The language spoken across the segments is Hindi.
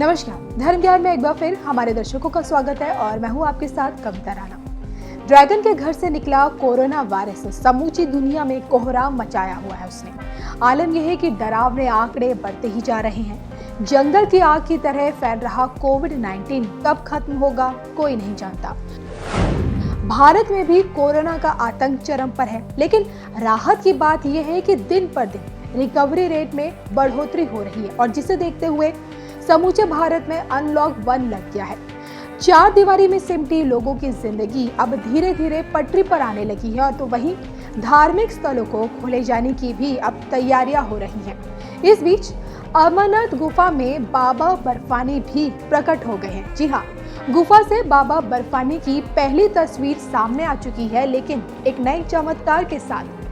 नमस्कार, धर्म ज्ञान में एक बार फिर हमारे दर्शकों का स्वागत है और मैं हूं आपके साथ कविता राणा। ड्रैगन के घर से निकला कोरोना वायरस समूची दुनिया में कोहराम मचाया हुआ है उसने। आलम यह है कि डरावने आंकड़े बढ़ते ही जा रहे हैं। जंगल की आग की तरह फैल रहा कोविड-19 कब खत्म होगा कोई नहीं जानता। भारत में भी कोरोना का आतंक चरम पर है, लेकिन राहत की बात यह है कि दिन पर दिन रिकवरी रेट में बढ़ोतरी हो रही है और जिसे देखते हुए समूचे भारत में अनलॉक 1 लग गया है। चार दीवारी में सिमटी लोगों की जिंदगी अब धीरे धीरे पटरी पर आने लगी है और तो वहीं धार्मिक स्थलों को खोले जाने की भी अब तैयारियां हो रही हैं। इस बीच अमरनाथ गुफा में बाबा बर्फानी भी प्रकट हो गए हैं। जी हाँ, गुफा से बाबा बर्फानी की पहली तस्वीर सामने आ चुकी है, लेकिन एक नए चमत्कार के साथ।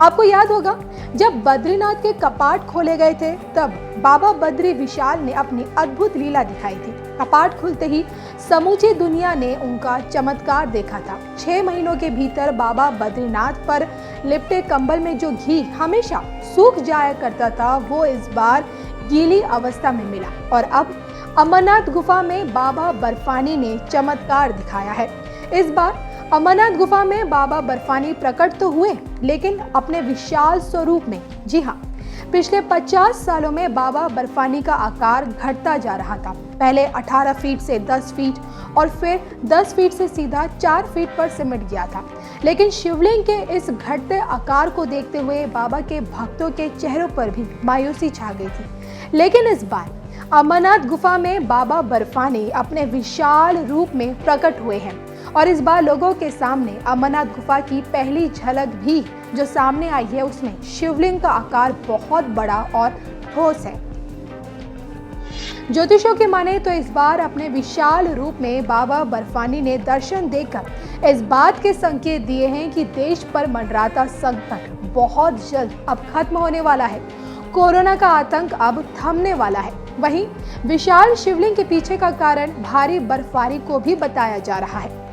आपको याद होगा जब बद्रीनाथ के कपाट खोले गए थे, तब बाबा बद्री विशाल ने अपनी अद्भुत लीला दिखाई थी। कपाट खुलते ही समूची दुनिया ने उनका चमत्कार देखा था। 6 महीनों के भीतर बाबा बद्रीनाथ पर लिपटे कंबल में जो घी हमेशा सूख जाया करता था, वो इस बार गीली अवस्था में मिला और अब अमरनाथ गुफा में बाबा बर्फानी ने चमत्कार दिखाया है। इस बार अमरनाथ गुफा में बाबा बर्फानी प्रकट तो हुए, लेकिन अपने विशाल स्वरूप में। जी हाँ, पिछले 50 सालों में बाबा बर्फानी का आकार घटता जा रहा था। पहले 18 फीट से 10 फीट और फिर 10 फीट से सीधा 4 फीट पर सिमट गया था। लेकिन शिवलिंग के इस घटते आकार को देखते हुए बाबा के भक्तों के चेहरों पर भी मायूसी छा गई थी। लेकिन इस बार अमरनाथ गुफा में बाबा बर्फानी अपने विशाल रूप में प्रकट हुए हैं और इस बार लोगों के सामने अमरनाथ गुफा की पहली झलक भी जो सामने आई है, उसमें शिवलिंग का आकार बहुत बड़ा और ठोस है। ज्योतिषों के माने तो इस बार अपने विशाल रूप में बाबा बर्फानी ने दर्शन देकर इस बात के संकेत दिए हैं कि देश पर मंडराता संकट बहुत जल्द अब खत्म होने वाला है। कोरोना का आतंक अब थमने वाला है। वहीं विशाल शिवलिंग के पीछे का कारण भारी बर्फबारी को भी बताया जा रहा है।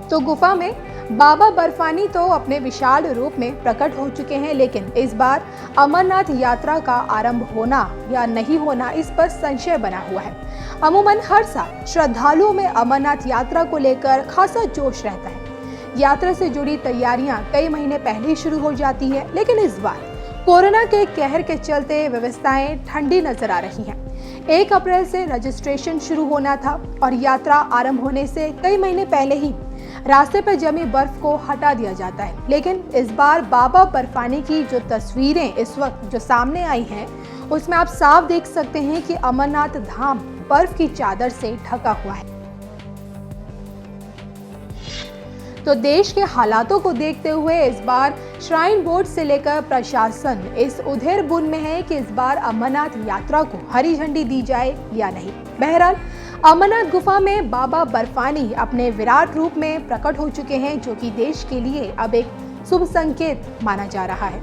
तो गुफा में बाबा बर्फानी तो अपने विशाल रूप में प्रकट हो चुके हैं, लेकिन इस बार अमरनाथ यात्रा का आरंभ होना या नहीं होना, इस पर संशय बना हुआ है। अमूमन हर साल श्रद्धालुओं में अमरनाथ यात्रा को लेकर खासा जोश रहता है। यात्रा से जुड़ी तैयारियां कई महीने पहले ही शुरू हो जाती है, लेकिन इस बार कोरोना के कहर के चलते व्यवस्थाएं ठंडी नजर आ रही हैं। 1 अप्रैल से रजिस्ट्रेशन शुरू होना था और यात्रा आरंभ होने से कई महीने पहले ही रास्ते पर जमी बर्फ को हटा दिया जाता है। लेकिन इस बार बाबा बर्फानी की जो तस्वीरें इस वक्त जो सामने आई हैं, उसमें आप साफ देख सकते हैं कि अमरनाथ धाम बर्फ की चादर से ढका हुआ है। तो देश के हालातों को देखते हुए इस बार श्राइन बोर्ड से लेकर प्रशासन इस उधेड़ बुन में है कि इस बार अमरनाथ यात्रा को हरी झंडी दी जाए या नहीं। बहरहाल अमरनाथ गुफा में बाबा बर्फानी अपने विराट रूप में प्रकट हो चुके हैं, जो कि देश के लिए अब एक शुभ संकेत माना जा रहा है।